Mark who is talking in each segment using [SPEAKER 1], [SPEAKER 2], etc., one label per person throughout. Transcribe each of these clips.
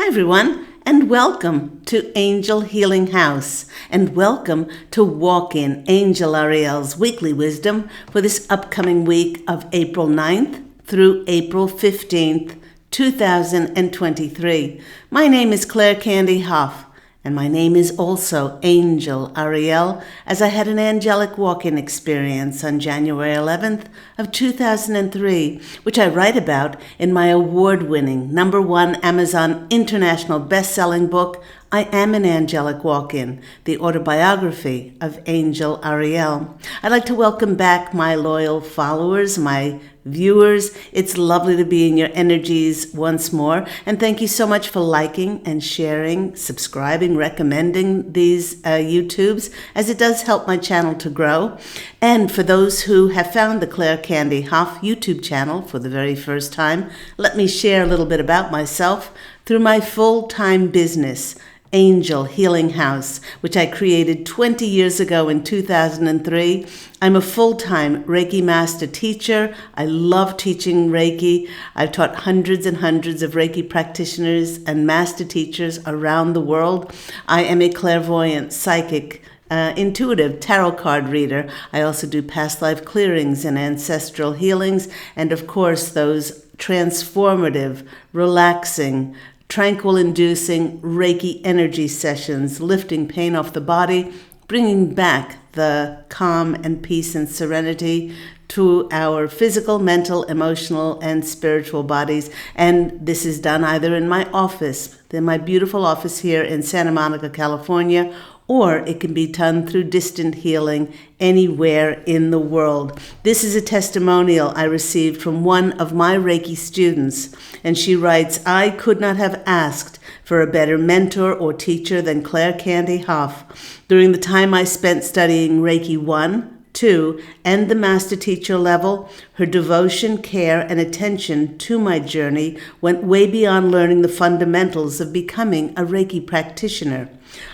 [SPEAKER 1] everyone, and welcome to Angel Healing House, and welcome to Walk In Angel Ariel's Weekly Wisdom for this upcoming week of April 9th through April 15th, 2023. My name is Claire Candy Hoff, and my name is also Angel Ariel, as I had an angelic walk-in experience on January 11th of 2003, which I write about in my award-winning #1 Amazon International best-selling book, I Am an Angelic Walk-In, the autobiography of Angel Ariel. I'd like to welcome back my loyal followers, my viewers. It's lovely to be in your energies once more. And thank you so much for liking and sharing, subscribing, recommending these YouTubes, as it does help my channel to grow. And for those who have found the Claire Candy Hoff YouTube channel for the very first time, let me share a little bit about myself through my full-time business, Angel Healing House, which I created 20 years ago in 2003. I'm a full-time Reiki master teacher. I love teaching Reiki. I've taught hundreds and hundreds of Reiki practitioners and master teachers around the world. I am a clairvoyant, psychic, intuitive tarot card reader. I also do past life clearings and ancestral healings, and of course those transformative, relaxing, tranquil-inducing Reiki energy sessions, lifting pain off the body, bringing back the calm and peace and serenity to our physical, mental, emotional, and spiritual bodies. And this is done either in my office, in my beautiful office here in Santa Monica, California, or it can be done through distant healing anywhere in the world. This is a testimonial I received from one of my Reiki students, and she writes, "I could not have asked for a better mentor or teacher than Claire Candy Hoff. During the time I spent studying Reiki 1, 2, and the master teacher level, her devotion, care, and attention to my journey went way beyond learning the fundamentals of becoming a Reiki practitioner.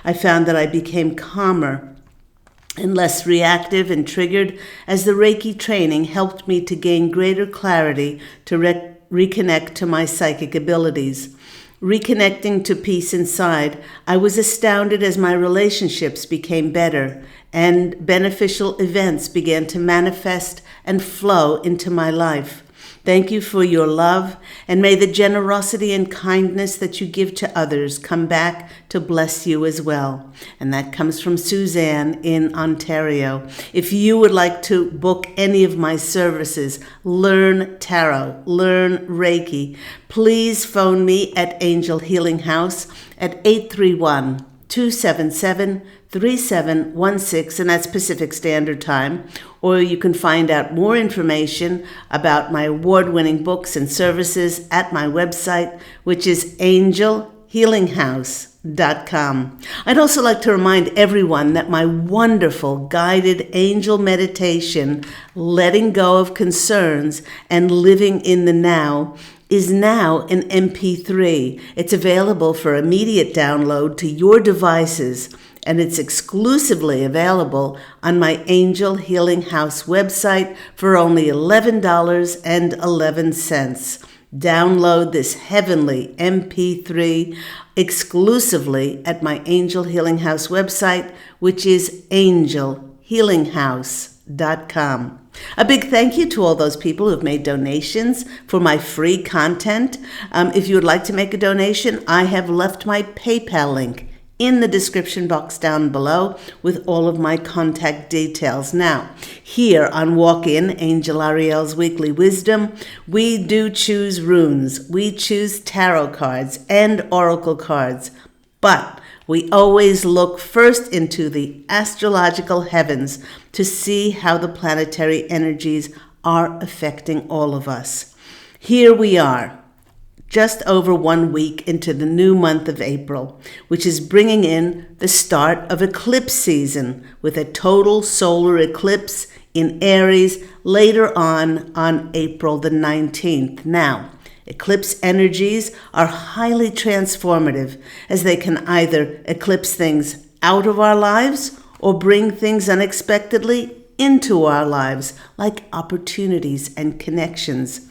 [SPEAKER 1] I found that I became calmer and less reactive and triggered as the Reiki training helped me to gain greater clarity to reconnect to my psychic abilities. Reconnecting to peace inside, I was astounded as my relationships became better and beneficial events began to manifest and flow into my life. Thank you for your love, and may the generosity and kindness that you give to others come back to bless you as well." And that comes from Suzanne in Ontario. If you would like to book any of my services, learn tarot, learn Reiki, please phone me at Angel Healing House at 831-277-3716, and that's Pacific Standard Time. Or you can find out more information about my award-winning books and services at my website, which is angelhealinghouse.com. I'd also like to remind everyone that my wonderful guided angel meditation, Letting Go of Concerns and Living in the Now, is now an MP3. It's available for immediate download to your devices, and it's exclusively available on my Angel Healing House website for only $11.11. Download this heavenly MP3 exclusively at my Angel Healing House website, which is angelhealinghouse.com. A big thank you to all those people who have made donations for my free content. If you would like to make a donation, I have left my PayPal link in the description box down below with all of my contact details. Now, here on Walk In, Angel Ariel's Weekly Wisdom, we do choose runes, we choose tarot cards and oracle cards, but we always look first into the astrological heavens to see how the planetary energies are affecting all of us. Here we are, just over 1 week into the new month of April, which is bringing in the start of eclipse season with a total solar eclipse in Aries later on April the 19th. Now, eclipse energies are highly transformative, as they can either eclipse things out of our lives or bring things unexpectedly into our lives, like opportunities and connections.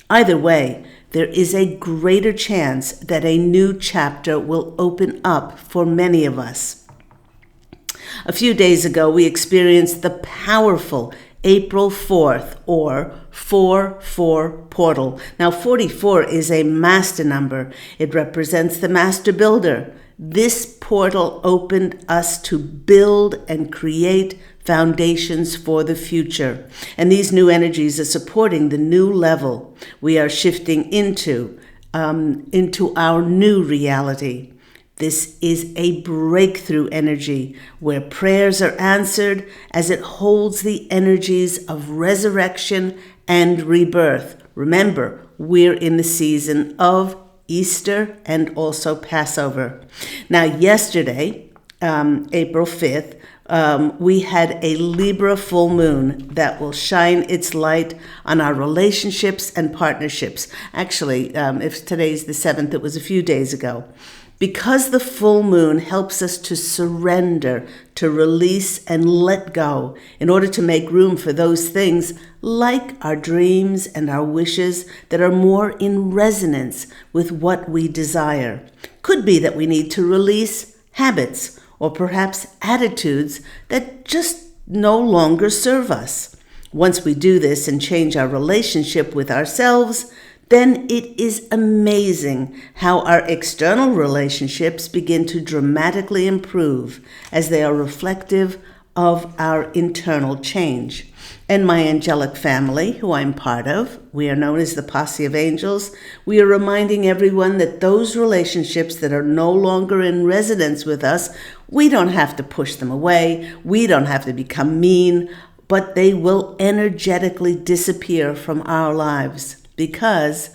[SPEAKER 1] Either way, there is a greater chance that a new chapter will open up for many of us. A few days ago, we experienced the powerful April 4th, or 4-4 portal. Now, 44 is a master number. It represents the master builder. This portal opened us to build and create foundations for the future. And these new energies are supporting the new level we are shifting into our new reality. This is a breakthrough energy where prayers are answered as it holds the energies of resurrection and rebirth. Remember, we're in the season of Easter and also Passover. Now, yesterday, April 5th, we had a Libra full moon that will shine its light on our relationships and partnerships. Actually, if today's the 7th, it was a few days ago. Because the full moon helps us to surrender, to release and let go in order to make room for those things like our dreams and our wishes that are more in resonance with what we desire. Could be that we need to release habits or perhaps attitudes that just no longer serve us. Once we do this and change our relationship with ourselves, then it is amazing how our external relationships begin to dramatically improve as they are reflective of our internal change. And my angelic family, who I'm part of, we are known as the Posse of Angels, we are reminding everyone that those relationships that are no longer in resonance with us, we don't have to push them away, we don't have to become mean, but they will energetically disappear from our lives. Because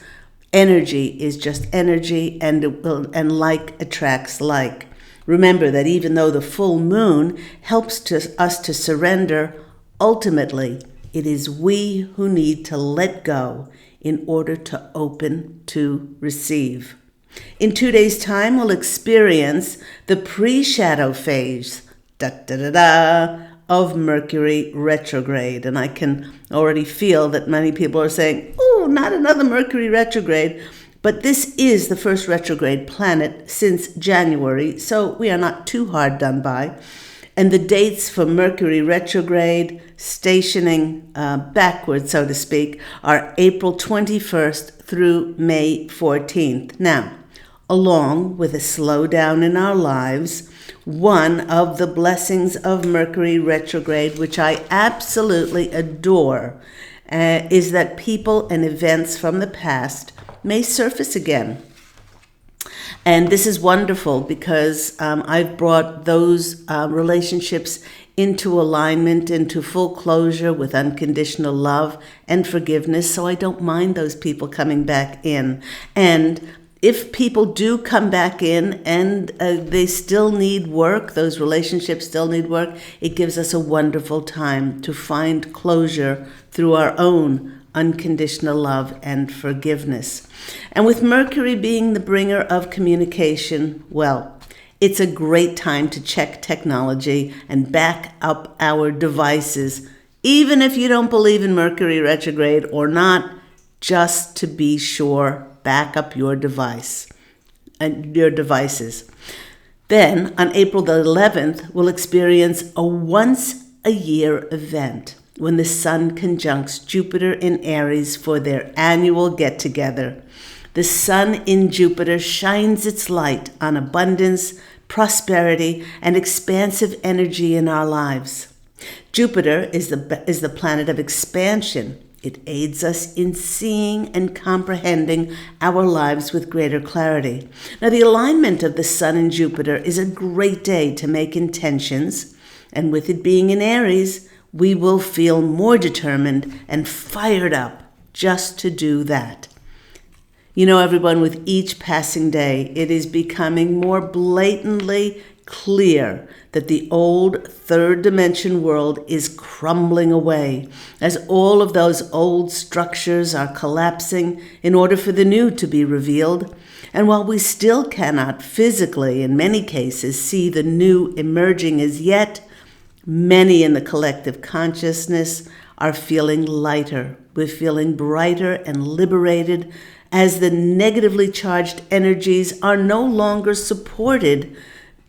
[SPEAKER 1] energy is just energy, and like attracts like. Remember that even though the full moon helps us to surrender, ultimately it is we who need to let go in order to open to receive. In 2 days' time, we'll experience the pre-shadow phase. Of Mercury retrograde. And I can already feel that many people are saying, oh, not another Mercury retrograde. But this is the first retrograde planet since January, so we are not too hard done by. And the dates for Mercury retrograde, stationing backwards, so to speak, are April 21st through May 14th. Now, along with a slowdown in our lives, one of the blessings of Mercury retrograde, which I absolutely adore, is that people and events from the past may surface again. And this is wonderful because I've brought those relationships into alignment, into full closure with unconditional love and forgiveness, so I don't mind those people coming back in. And if people do come back in and they still need work, those relationships still need work, it gives us a wonderful time to find closure through our own unconditional love and forgiveness. And with Mercury being the bringer of communication, well, it's a great time to check technology and back up our devices, even if you don't believe in Mercury retrograde or not, just to be sure. Back up your device and your devices. Then on April the 11th, we'll experience a once-a-year event when the Sun conjuncts Jupiter in Aries for their annual get-together. The Sun in Jupiter shines its light on abundance, prosperity, and expansive energy in our lives. Jupiter is the planet of expansion. It aids us in seeing and comprehending our lives with greater clarity. Now, the alignment of the Sun and Jupiter is a great day to make intentions, and with it being in Aries, we will feel more determined and fired up just to do that. You know, everyone, with each passing day, it is becoming more blatantly clear that the old third dimension world is crumbling away as all of those old structures are collapsing in order for the new to be revealed. And while we still cannot physically, in many cases, see the new emerging as yet, many in the collective consciousness are feeling lighter. We're feeling brighter and liberated, as the negatively charged energies are no longer supported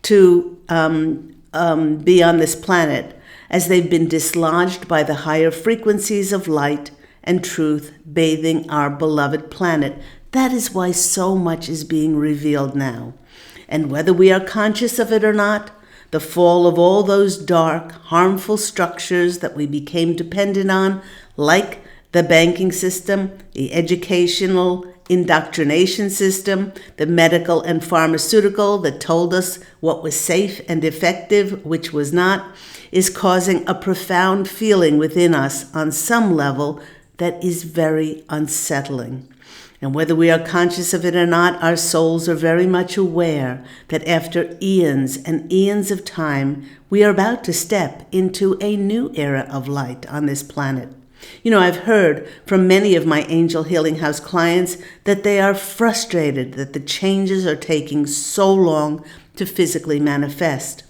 [SPEAKER 1] to be on this planet, as they've been dislodged by the higher frequencies of light and truth bathing our beloved planet. That is why so much is being revealed now. And whether we are conscious of it or not, the fall of all those dark, harmful structures that we became dependent on, like the banking system, the educational indoctrination system, the medical and pharmaceutical that told us what was safe and effective, which was not, is causing a profound feeling within us on some level that is very unsettling. And whether we are conscious of it or not, our souls are very much aware that after eons and eons of time, we are about to step into a new era of light on this planet. I've heard from many of my Angel Healing House clients that they are frustrated that the changes are taking so long to physically manifest.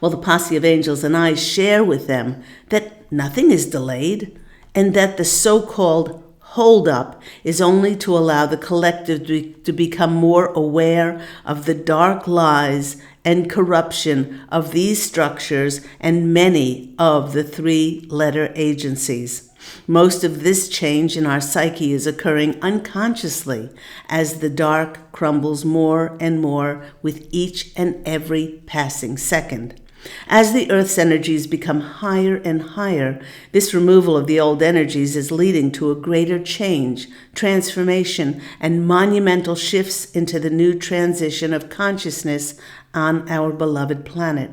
[SPEAKER 1] Well, the Posse of Angels and I share with them that nothing is delayed, and that the so-called hold-up is only to allow the collective to become more aware of the dark lies and corruption of these structures and many of the three-letter agencies. Most of this change in our psyche is occurring unconsciously as the dark crumbles more and more with each and every passing second. As the Earth's energies become higher and higher, this removal of the old energies is leading to a greater change, transformation, and monumental shifts into the new transition of consciousness on our beloved planet.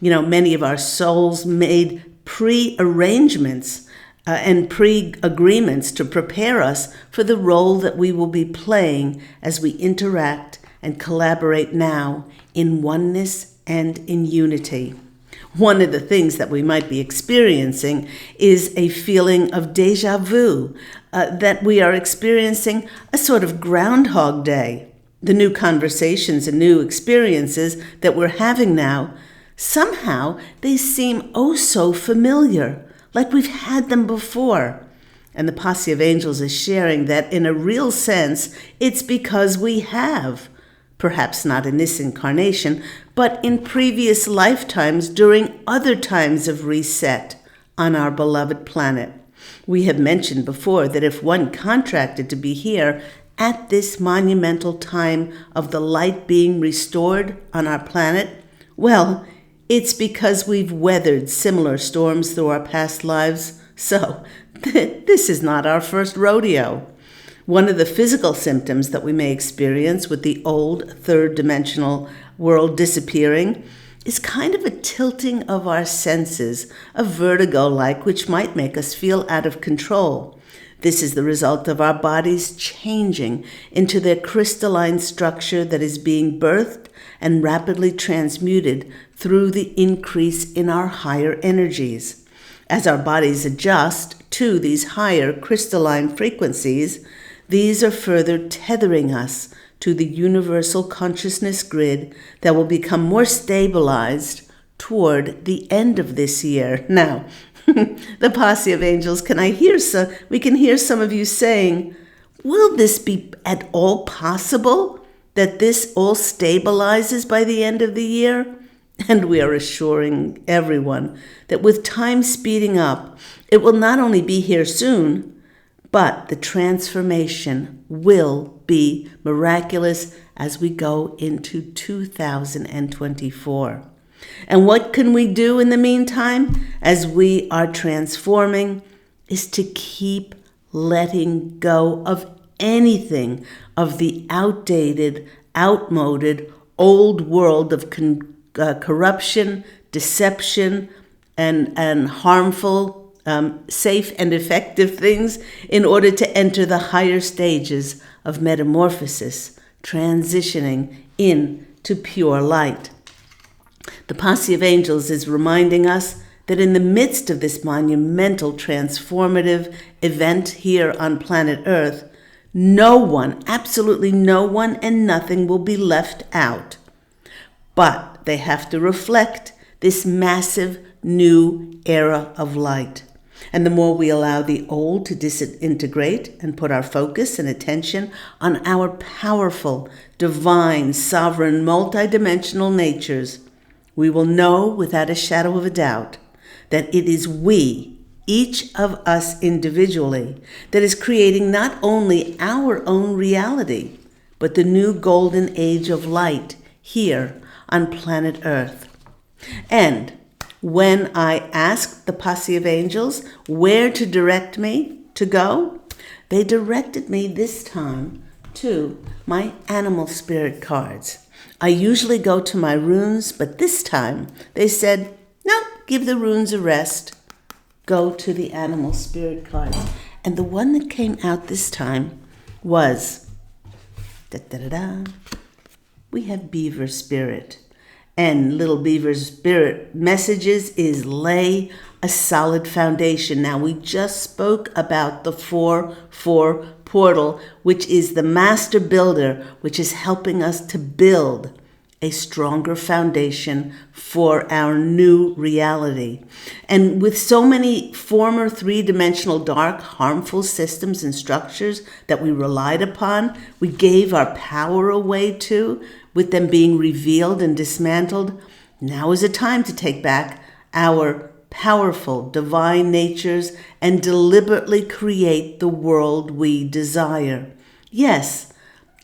[SPEAKER 1] Many of our souls made pre-arrangements and pre-agreements to prepare us for the role that we will be playing as we interact and collaborate now in oneness and in unity. One of the things that we might be experiencing is a feeling of déjà vu, that we are experiencing a sort of Groundhog Day. The new conversations and new experiences that we're having now, somehow they seem oh so familiar, like we've had them before. And the Posse of Angels is sharing that in a real sense, it's because we have. Perhaps not in this incarnation, but in previous lifetimes during other times of reset on our beloved planet. We have mentioned before that if one contracted to be here at this monumental time of the light being restored on our planet, well, it's because we've weathered similar storms through our past lives. So this is not our first rodeo. One of the physical symptoms that we may experience with the old third-dimensional world disappearing is kind of a tilting of our senses, a vertigo-like, which might make us feel out of control. This is the result of our bodies changing into their crystalline structure that is being birthed and rapidly transmuted through the increase in our higher energies. As our bodies adjust to these higher crystalline frequencies, these are further tethering us to the universal consciousness grid that will become more stabilized toward the end of this year. Now, the Posse of Angels, we can hear some of you saying, will this be at all possible that this all stabilizes by the end of the year? And we are assuring everyone that with time speeding up, it will not only be here soon, but the transformation will be miraculous as we go into 2024. And what can we do in the meantime as we are transforming is to keep letting go of anything of the outdated, outmoded, old world of corruption, deception, and harmful safe and effective things in order to enter the higher stages of metamorphosis, transitioning into pure light. The Posse of Angels is reminding us that in the midst of this monumental transformative event here on planet Earth, no one, absolutely no one and nothing will be left out. But they have to reflect this massive new era of light. And the more we allow the old to disintegrate and put our focus and attention on our powerful, divine, sovereign, multidimensional natures, we will know without a shadow of a doubt that it is we, each of us individually, that is creating not only our own reality, but the new golden age of light here on planet Earth. And when I asked the posse of angels where to direct me to go, they directed me this time to my animal spirit cards. I usually go to my runes, but this time they said, no, give the runes a rest. Go to the animal spirit cards. And the one that came out this time was, we have beaver spirit. And little beaver's spirit messages is lay a solid foundation. Now, we just spoke about the 4-4 portal, which is the master builder, which is helping us to build a stronger foundation for our new reality. And with so many former three-dimensional dark, harmful systems and structures that we relied upon, we gave our power away to, with them being revealed and dismantled, now is a time to take back our powerful divine natures and deliberately create the world we desire. Yes,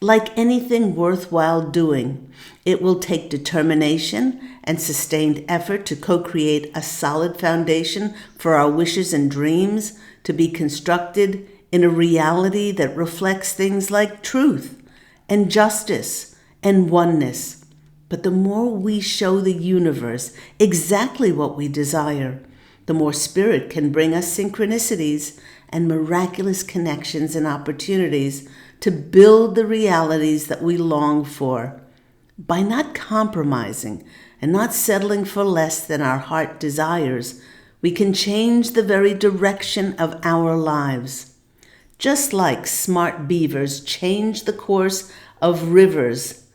[SPEAKER 1] like anything worthwhile doing, it will take determination and sustained effort to co-create a solid foundation for our wishes and dreams to be constructed in a reality that reflects things like truth and justice and oneness. But the more we show the universe exactly what we desire, the more spirit can bring us synchronicities and miraculous connections and opportunities to build the realities that we long for. By not compromising and not settling for less than our heart desires, we can change the very direction of our lives. Just like smart beavers change the course of rivers,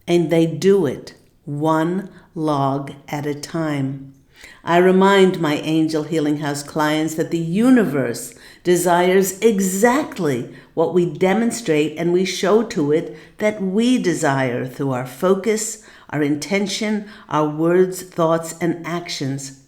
[SPEAKER 1] and they do it one log at a time. I remind my Angel Healing House clients that the universe desires exactly what we demonstrate and we show to it that we desire through our focus, our intention, our words, thoughts, and actions.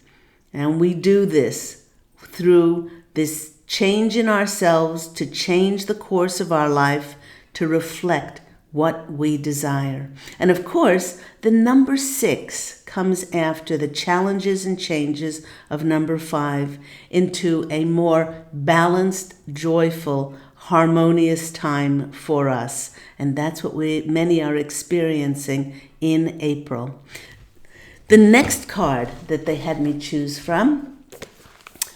[SPEAKER 1] And we do this through this change in ourselves to change the course of our life to reflect what we desire. And of course, the number 6 comes after the challenges and changes of number 5 into a more balanced, joyful, harmonious time for us. And that's what many are experiencing in April. The next card that they had me choose from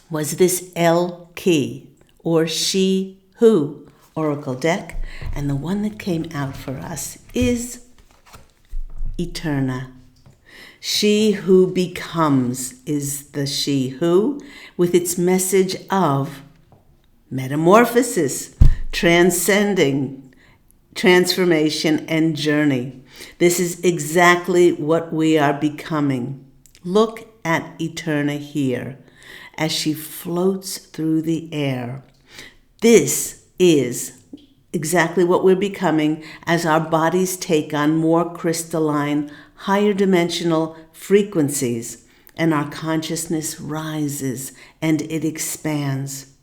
[SPEAKER 1] was this L key, or She Who Oracle deck. And the one that came out for us is Eterna. She who becomes is the She Who, with its message of metamorphosis, transcending, transformation, and journey. This is exactly what we are becoming. Look at Eterna here as she floats through the air. This is exactly what we're becoming as our bodies take on more crystalline, higher dimensional frequencies, and our consciousness rises and it expands.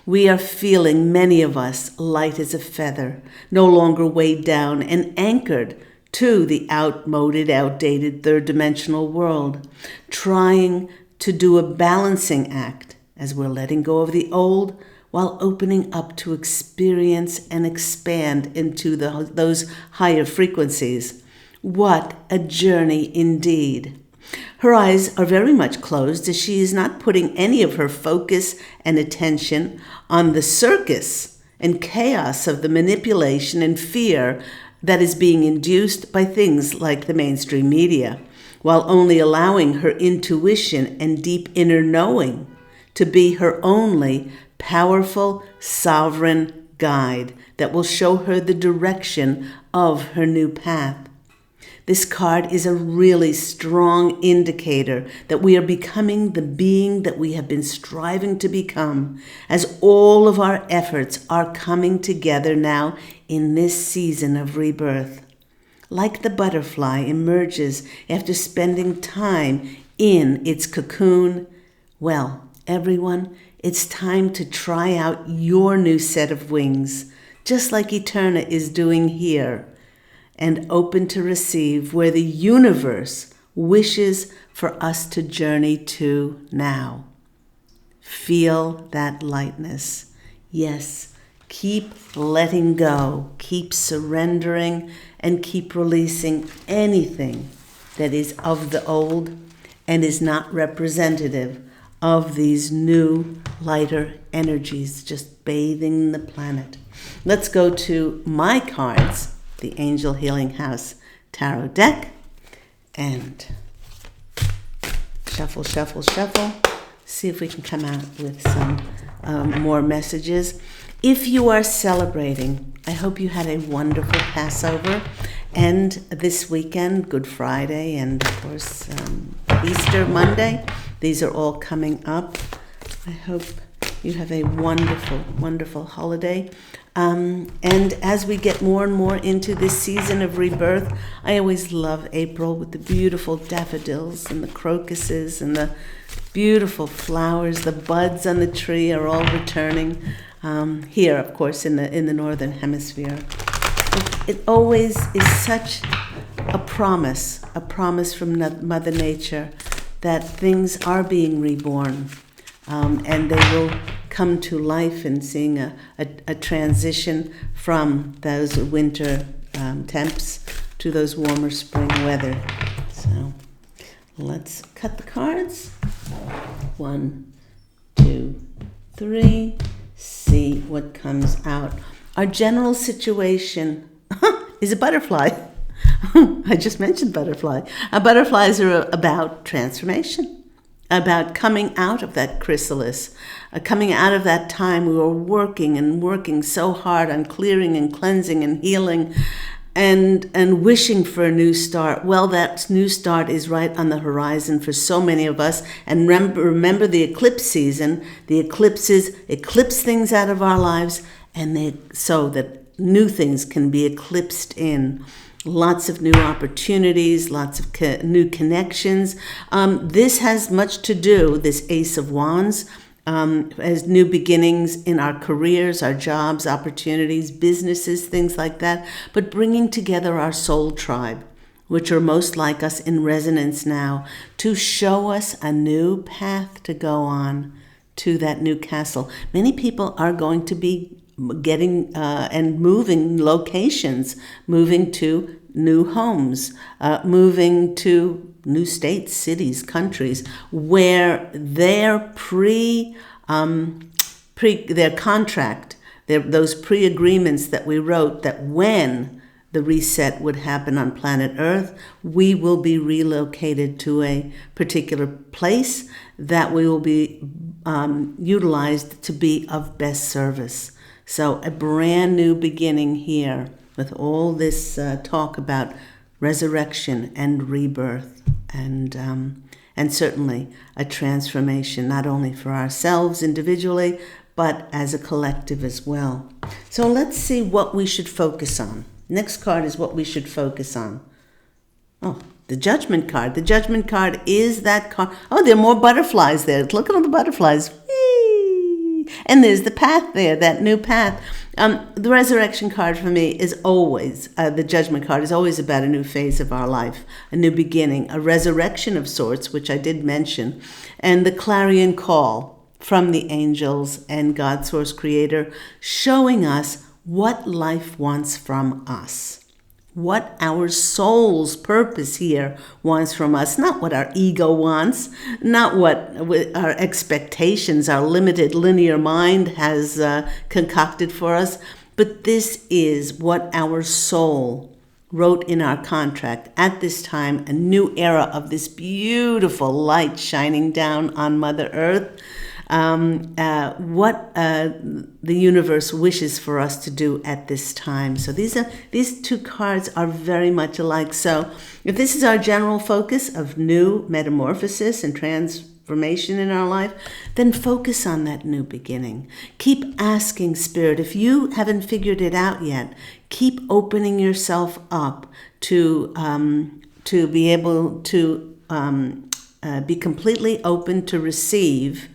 [SPEAKER 1] We are feeling, many of us, light as a feather, no longer weighed down and anchored to the outdated third-dimensional world, trying to do a balancing act as we're letting go of the old while opening up to experience and expand into those higher frequencies. What a journey indeed. Her eyes are very much closed as she is not putting any of her focus and attention on the circus and chaos of the manipulation and fear that is being induced by things like the mainstream media, while only allowing her intuition and deep inner knowing to be her only powerful, sovereign guide that will show her the direction of her new path. This card is a really strong indicator that we are becoming the being that we have been striving to become, as all of our efforts are coming together now in this season of rebirth. Like the butterfly emerges after spending time in its cocoon, well, everyone, it's time to try out your new set of wings, just like Eterna is doing here, and open to receive where the universe wishes for us to journey to now. Feel that lightness. Yes, keep letting go, keep surrendering, and keep releasing anything that is of the old and is not representative of these new, lighter energies just bathing the planet. Let's go to my cards, the Angel Healing House Tarot deck, and shuffle, shuffle, shuffle. See if we can come out with some more messages. If you are celebrating, I hope you had a wonderful Passover, and this weekend, Good Friday, and of course Easter Monday. These are all coming up. I hope you have a wonderful, wonderful holiday. And as we get more and more into this season of rebirth, I always love April with the beautiful daffodils and the crocuses and the beautiful flowers. The buds on the tree are all returning. Here, of course, in the northern hemisphere. It always is such a promise from Mother Nature that things are being reborn, and they will come to life, and seeing a transition from those winter temps to those warmer spring weather. So let's cut the cards. 1, 2, 3. See what comes out. Our general situation is a butterfly. I just mentioned butterfly. Butterflies are about transformation, about coming out of that chrysalis, coming out of that time we were working so hard on clearing and cleansing and healing and wishing for a new start. Well, that new start is right on the horizon for so many of us. And remember the eclipse season. The eclipses eclipse things out of our lives, and so that new things can be eclipsed in. Lots of new opportunities, lots of new connections. This has much to do, this Ace of Wands, as new beginnings in our careers, our jobs, opportunities, businesses, things like that, but bringing together our soul tribe, which are most like us in resonance now, to show us a new path to go on to that new castle. Many people are going to be getting and moving locations, moving to new homes, moving to new states, cities, countries, where their their contract, those pre-agreements that we wrote, that when the reset would happen on planet Earth, we will be relocated to a particular place that we will be utilized to be of best service. So a brand new beginning here with all this talk about resurrection and rebirth, and certainly a transformation, not only for ourselves individually, but as a collective as well. So let's see what we should focus on. Next card is what we should focus on. Oh, the Judgment card. The Judgment card is that card. Oh, there are more butterflies there. Look at all the butterflies. Whee! And there's the path there, that new path. The Resurrection card for me is always, the Judgment card is always about a new phase of our life, a new beginning, a resurrection of sorts, which I did mention, and the clarion call from the angels and God, Source, Creator, showing us what life wants from us, what our soul's purpose here wants from us, not what our ego wants, not what our expectations, our limited linear mind has concocted for us, but this is what our soul wrote in our contract. At this time, a new era of this beautiful light shining down on Mother Earth, what the universe wishes for us to do at this time. So these two cards are very much alike. So if this is our general focus of new metamorphosis and transformation in our life, then focus on that new beginning. Keep asking Spirit. If you haven't figured it out yet, keep opening yourself up to be able to be completely open to receive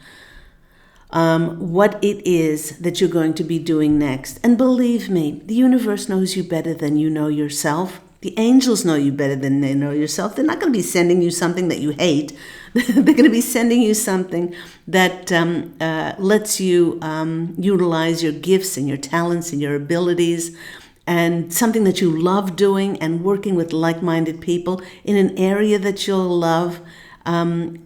[SPEAKER 1] what it is that you're going to be doing next. And believe me, the universe knows you better than you know yourself. The angels know you better than they know yourself. They're not going to be sending you something that you hate. They're going to be sending you something that lets you utilize your gifts and your talents and your abilities, and something that you love doing, and working with like-minded people in an area that you'll love. And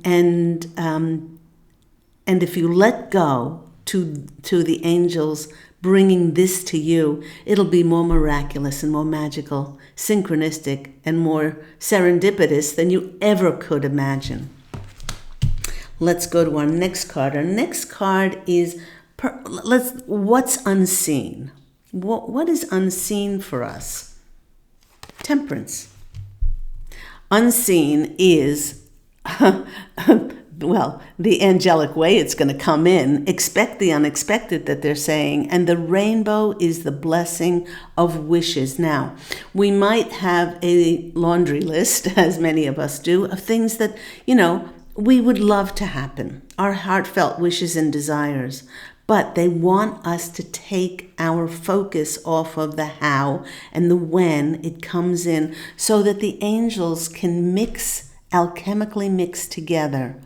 [SPEAKER 1] if you let go to the angels bringing this to you, it'll be more miraculous and more magical, synchronistic, and more serendipitous than you ever could imagine. Let's go to our next card. Our next card is what's unseen. What is unseen for us? Temperance. Unseen is well, the angelic way it's going to come in. Expect the unexpected, that they're saying. And the rainbow is the blessing of wishes. Now, we might have a laundry list, as many of us do, of things that, we would love to happen. Our heartfelt wishes and desires. But they want us to take our focus off of the how and the when it comes in, so that the angels can alchemically mix together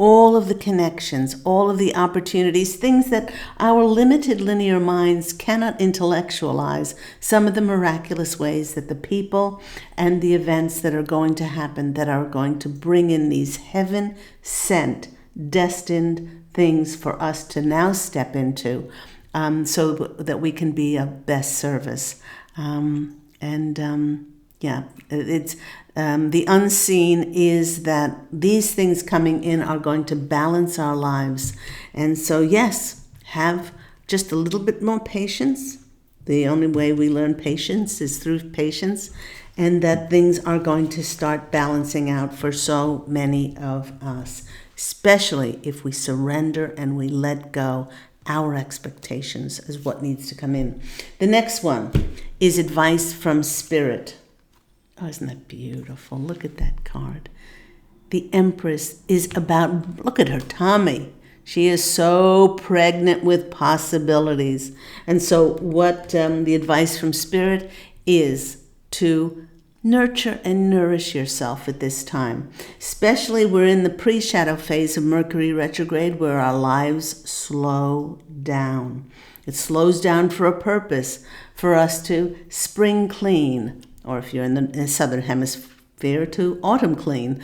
[SPEAKER 1] all of the connections, all of the opportunities, things that our limited linear minds cannot intellectualize, some of the miraculous ways that the people and the events that are going to happen, that are going to bring in these heaven-sent, destined things for us to now step into, so that we can be of best service. It's the unseen is that these things coming in are going to balance our lives. And so, yes, have just a little bit more patience. The only way we learn patience is through patience, and that things are going to start balancing out for so many of us, especially if we surrender and we let go. Our expectations is what needs to come in. The next one is advice from Spirit. Oh, isn't that beautiful? Look at that card. The Empress is about, look at her tummy. She is so pregnant with possibilities. And so what the advice from Spirit is to nurture and nourish yourself at this time. Especially we're in the pre-shadow phase of Mercury retrograde, where our lives slow down. It slows down for a purpose, for us to spring clean, or if you're in the southern hemisphere, to autumn clean,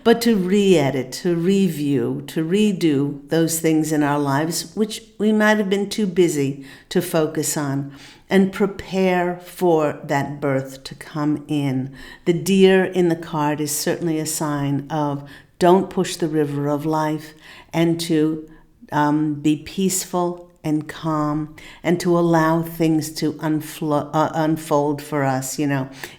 [SPEAKER 1] but to re-edit, to review, to redo those things in our lives which we might have been too busy to focus on, and prepare for that birth to come in. The deer in the card is certainly a sign of don't push the river of life, and to be peaceful and calm, and to allow things to unfold for us,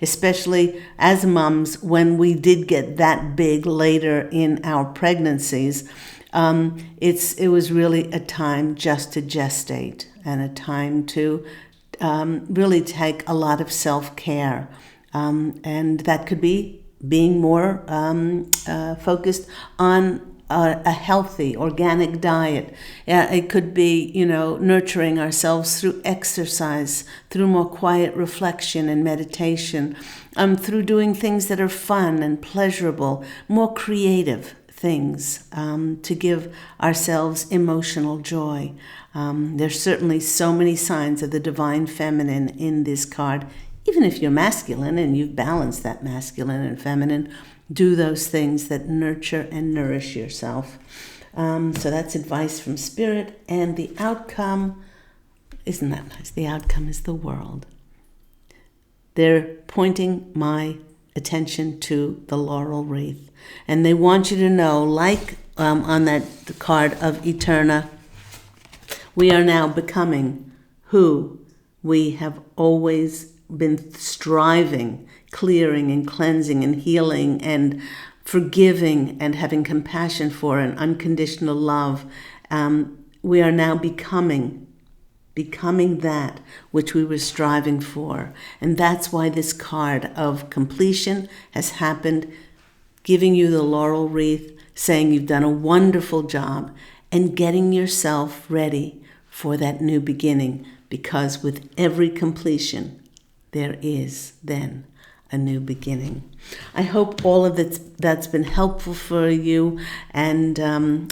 [SPEAKER 1] especially as moms, when we did get that big later in our pregnancies. It was really a time just to gestate, and a time to really take a lot of self-care. And that could be being more focused on a healthy, organic diet. It could be, nurturing ourselves through exercise, through more quiet reflection and meditation, through doing things that are fun and pleasurable, more creative things, to give ourselves emotional joy. There's certainly so many signs of the divine feminine in this card. Even if you're masculine and you've balanced that masculine and feminine, do those things that nurture and nourish yourself. So that's advice from Spirit. And the outcome, isn't that nice? The outcome is the world. They're pointing my attention to the laurel wreath. And they want you to know, like on that card of Eterna. We are now becoming who we have always been striving, clearing and cleansing and healing and forgiving and having compassion for and unconditional love. We are now becoming that which we were striving for. And that's why this card of completion has happened, giving you the laurel wreath, saying you've done a wonderful job, and getting yourself ready for that new beginning, because with every completion, there is then a new beginning. I hope all of that's been helpful for you, and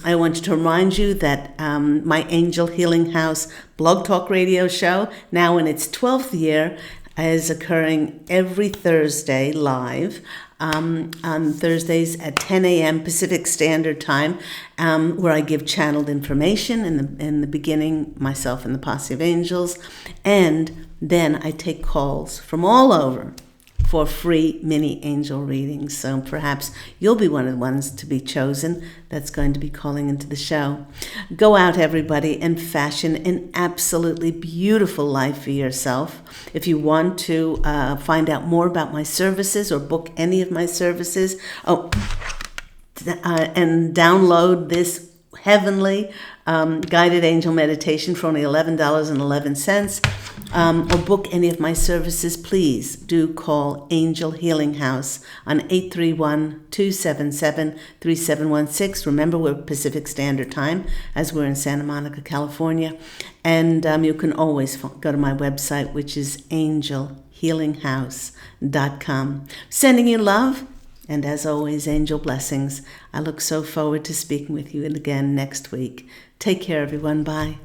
[SPEAKER 1] I wanted to remind you that my Angel Healing House Blog Talk Radio show, now in its 12th year, is occurring every Thursday live. On Thursdays at 10 a.m. Pacific Standard Time, where I give channeled information in the beginning, myself and the Posse of Angels, and then I take calls from all over for free mini angel readings. So perhaps you'll be one of the ones to be chosen that's going to be calling into the show. Go out, everybody, and fashion an absolutely beautiful life for yourself. If you want to find out more about my services or book any of my services, and download this heavenly guided angel meditation for only $11.11, or book any of my services, please do call Angel Healing House on 831-277-3716. Remember, we're Pacific Standard Time, as we're in Santa Monica, California. And you can always go to my website, which is angelhealinghouse.com. Sending you love. And as always, angel blessings. I look so forward to speaking with you again next week. Take care, everyone. Bye.